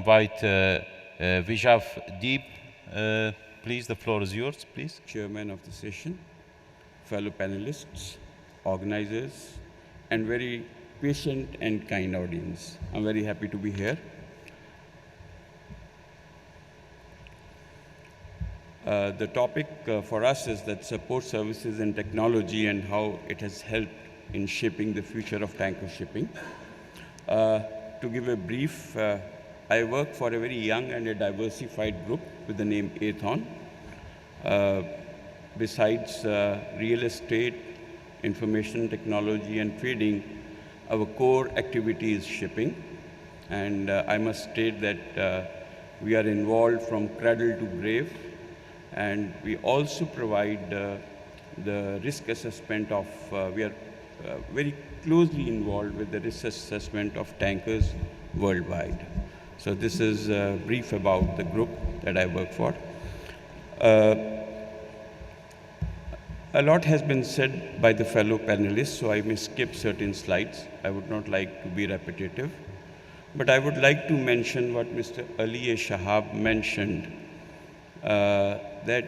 invite Vishavdeep. Please, the floor is yours, please. Chairman of the session, fellow panelists, organizers, and very patient and kind audience. I'm very happy to be here. The topic for us is that support services and technology and how it has helped in shaping the future of tanker shipping. To give a brief, I work for a very young and a diversified group with the name Athon. Besides real estate, information technology and trading, our core activity is shipping. And I must state that we are involved from cradle to grave. And we also provide the risk assessment of, we are very closely involved with the risk assessment of tankers worldwide. So this is brief about the group that I work for. A lot has been said by the fellow panelists, so I may skip certain slides. I would not like to be repetitive. But I would like to mention what Mr. Ali Shahab mentioned, that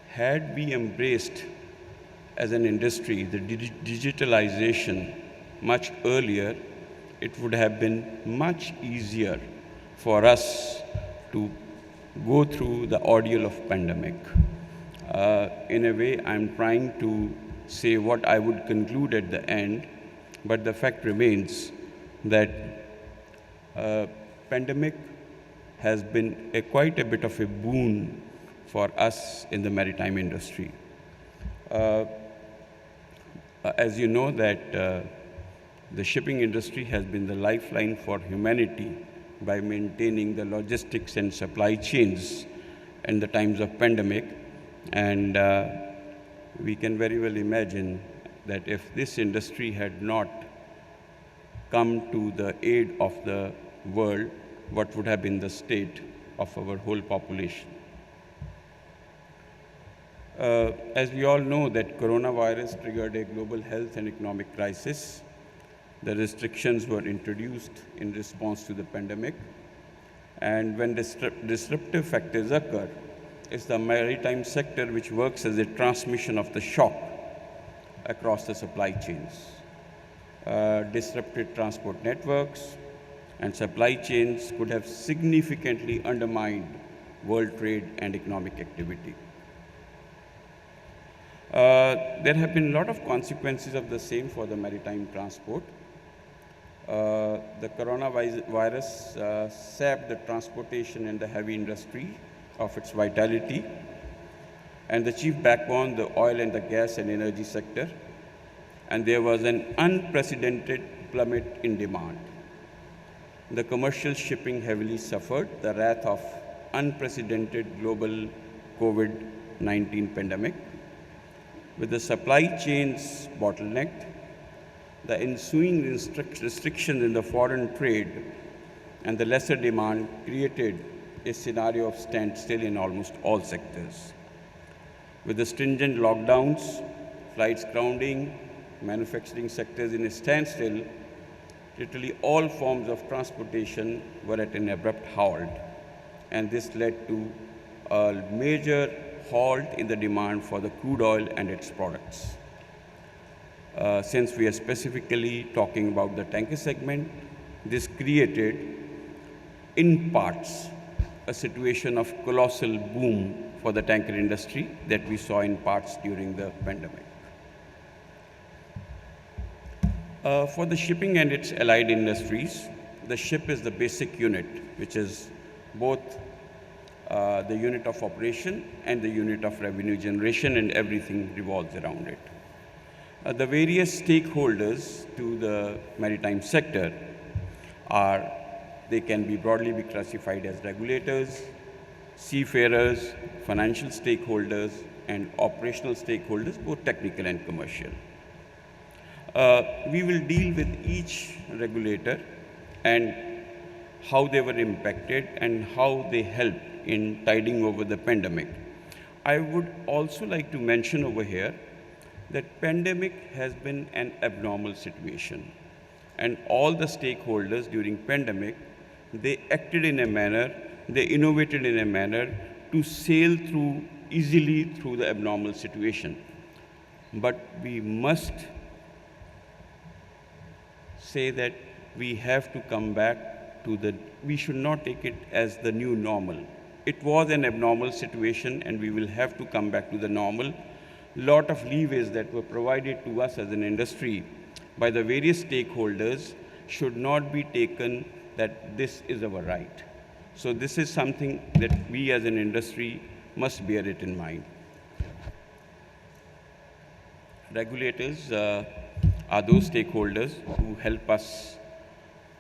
had we embraced as an industry the digitalization much earlier, it would have been much easier for us to go through the ordeal of pandemic. In a way, I'm trying to say what I would conclude at the end, but the fact remains that pandemic has been quite a bit of a boon for us in the maritime industry. As you know that the shipping industry has been the lifeline for humanity by maintaining the logistics and supply chains in the times of pandemic. And we can very well imagine that if this industry had not come to the aid of the world, what would have been the state of our whole population. As we all know that coronavirus triggered a global health and economic crisis. The restrictions were introduced in response to the pandemic. And when disruptive factors occur, it's the maritime sector which works as a transmission of the shock across the supply chains. Disrupted transport networks and supply chains could have significantly undermined world trade and economic activity. There have been a lot of consequences of the same for the maritime transport. The coronavirus sapped the transportation and the heavy industry of its vitality, and the chief backbone, the oil and the gas and energy sector, and there was an unprecedented plummet in demand. The commercial shipping heavily suffered the wrath of unprecedented global COVID-19 pandemic. With the supply chains bottlenecked, the ensuing restrictions in the foreign trade and the lesser demand created a scenario of standstill in almost all sectors. With the stringent lockdowns, flights grounding, manufacturing sectors in a standstill, literally all forms of transportation were at an abrupt halt. And this led to a major halt in the demand for the crude oil and its products. Since we are specifically talking about the tanker segment, this created, in parts, a situation of colossal boom for the tanker industry that we saw in parts during the pandemic. For the shipping and its allied industries, the ship is the basic unit, which is both the unit of operation and the unit of revenue generation, and everything revolves around it. The various stakeholders to the maritime sector are, they can be broadly be classified as regulators, seafarers, financial stakeholders, and operational stakeholders, both technical and commercial. We will deal with each regulator and how they were impacted and how they helped in tiding over the pandemic. I would also like to mention over here that pandemic has been an abnormal situation, and all the stakeholders during pandemic they acted in a manner, they innovated in a manner to sail through easily through the abnormal situation. But we must say that we have to come back to we should not take it as the new normal. It was an abnormal situation and we will have to come back to the normal. Lot of leeways that were provided to us as an industry by the various stakeholders should not be taken that this is our right. So this is something that we as an industry must bear it in mind. Regulators are those stakeholders who help us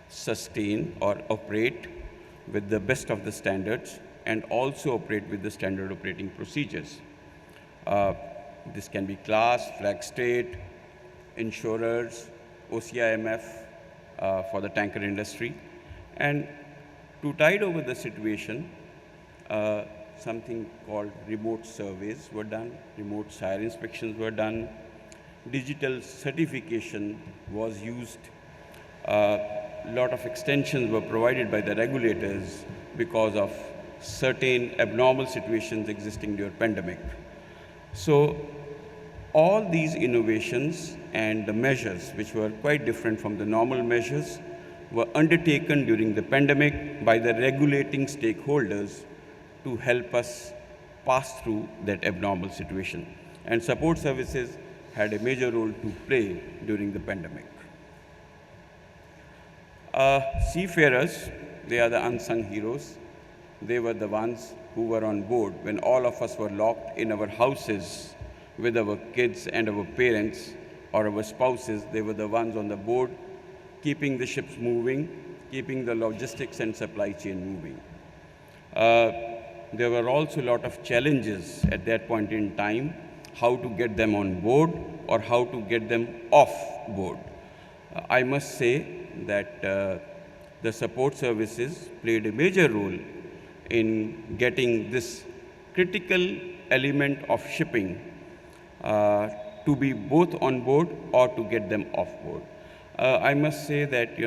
sustain or operate with the best of the standards and also operate with the standard operating procedures. This can be class, flag state, insurers, OCIMF for the tanker industry. And to tide over the situation, something called remote surveys were done, remote sire inspections were done, digital certification was used. A lot of extensions were provided by the regulators because of certain abnormal situations existing during pandemic. So all these innovations and the measures, which were quite different from the normal measures, were undertaken during the pandemic by the regulating stakeholders to help us pass through that abnormal situation. And support services had a major role to play during the pandemic. Seafarers, they are the unsung heroes. They were the ones who were on board when all of us were locked in our houses with our kids and our parents or our spouses. They were the ones on the board keeping the ships moving, keeping the logistics and supply chain moving. There were also a lot of challenges at that point in time, how to get them on board or how to get them off board. I must say that the support services played a major role in getting this critical element of shipping to be both on board or to get them off board. I must say that,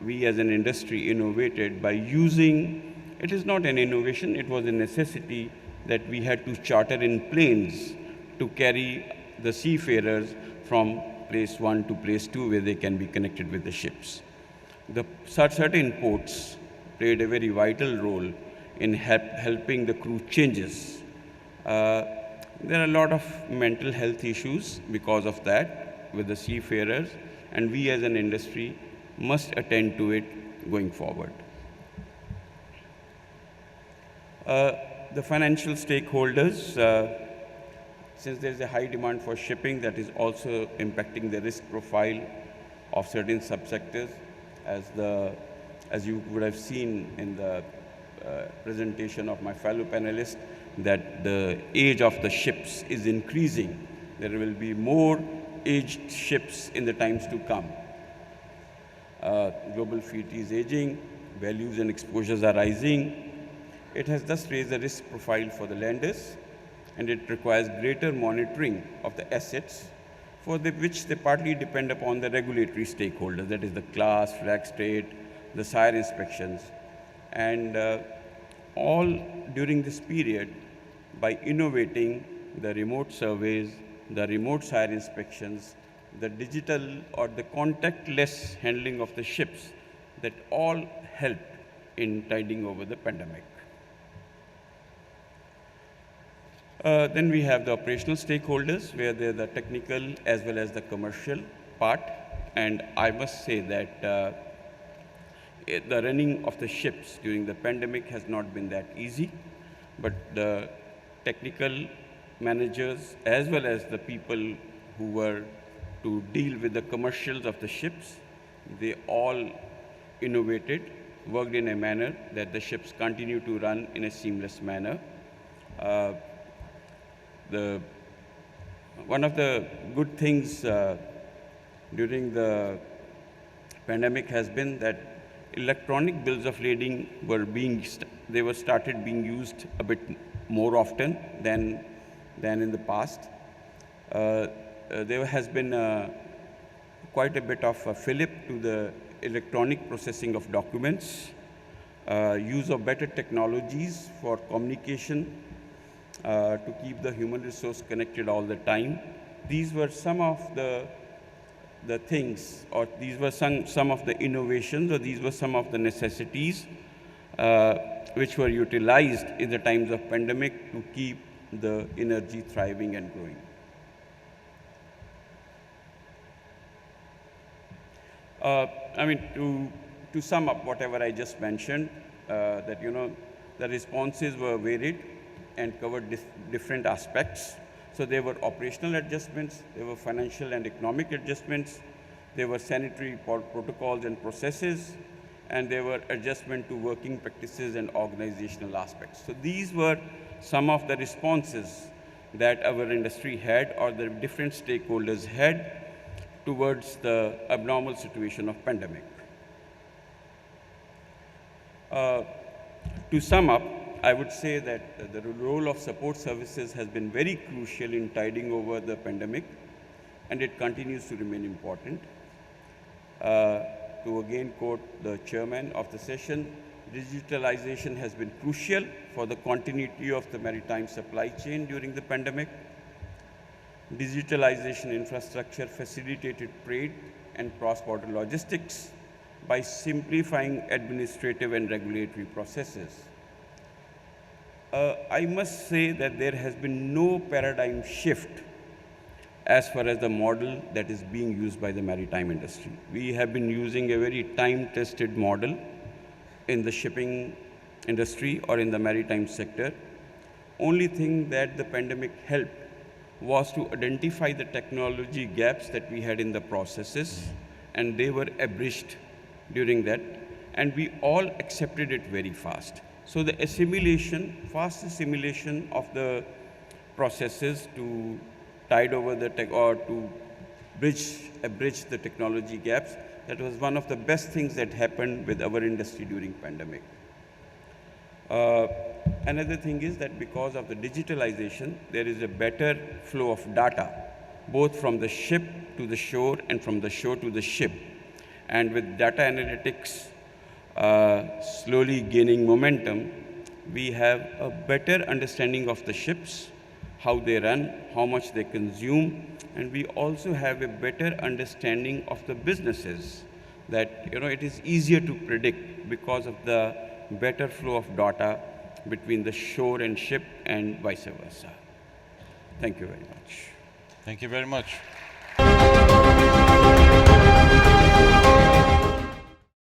we as an industry innovated by using, it is not an innovation, it was a necessity that we had to charter in planes to carry the seafarers from place 1 to place 2 where they can be connected with the ships. Certain ports played a very vital role in helping the crew changes. There are a lot of mental health issues because of that with the seafarers, and we as an industry must attend to it going forward. The financial stakeholders, since there is a high demand for shipping, that is also impacting the risk profile of certain subsectors, as you would have seen in the presentation of my fellow panelists, that the age of the ships is increasing. There will be more aged ships in the times to come. Global fleet is aging, values and exposures are rising. It has thus raised the risk profile for the lenders, and it requires greater monitoring of the assets for which they partly depend upon the regulatory stakeholders, that is the class, flag state, the sire inspections. And all during this period, by innovating the remote surveys, the remote sire inspections, the digital or the contactless handling of the ships, that all helped in tiding over the pandemic. Then we have the operational stakeholders, where they're the technical as well as the commercial part. And I must say that the running of the ships during the pandemic has not been that easy, but the technical managers as well as the people who were to deal with the commercials of the ships, they all innovated, worked in a manner that the ships continue to run in a seamless manner. One of the good things during the pandemic has been that electronic bills of lading were started being used a bit more often than in the past. There has been quite a bit of a fillip to the electronic processing of documents, use of better technologies for communication to keep the human resource connected all the time. These were some of the things, or these were some of the innovations, or these were some of the necessities which were utilized in the times of pandemic to keep the energy thriving and growing. I mean, to sum up whatever I just mentioned, that the responses were varied and covered different aspects. So there were operational adjustments, there were financial and economic adjustments, there were sanitary protocols and processes, and there were adjustment to working practices and organizational aspects. So these were some of the responses that our industry had, or the different stakeholders had, towards the abnormal situation of pandemic. To sum up, I would say that the role of support services has been very crucial in tiding over the pandemic, and it continues to remain important. To again quote the chairman of the session, digitalization has been crucial for the continuity of the maritime supply chain during the pandemic. Digitalization infrastructure facilitated trade and cross-border logistics by simplifying administrative and regulatory processes. I must say that there has been no paradigm shift as far as the model that is being used by the maritime industry. We have been using a very time-tested model in the shipping industry or in the maritime sector. Only thing that the pandemic helped was to identify the technology gaps that we had in the processes, and they were abridged during that, and we all accepted it very fast. So the fast assimilation of the processes to tide over the to bridge the technology gaps, that was one of the best things that happened with our industry during pandemic. Another thing is that because of the digitalization, there is a better flow of data, both from the ship to the shore and from the shore to the ship. And with data analytics slowly gaining momentum, we have a better understanding of the ships, how they run, how much they consume, and we also have a better understanding of the businesses, that it is easier to predict because of the better flow of data between the shore and ship and vice versa. Thank you very much. Thank you very much.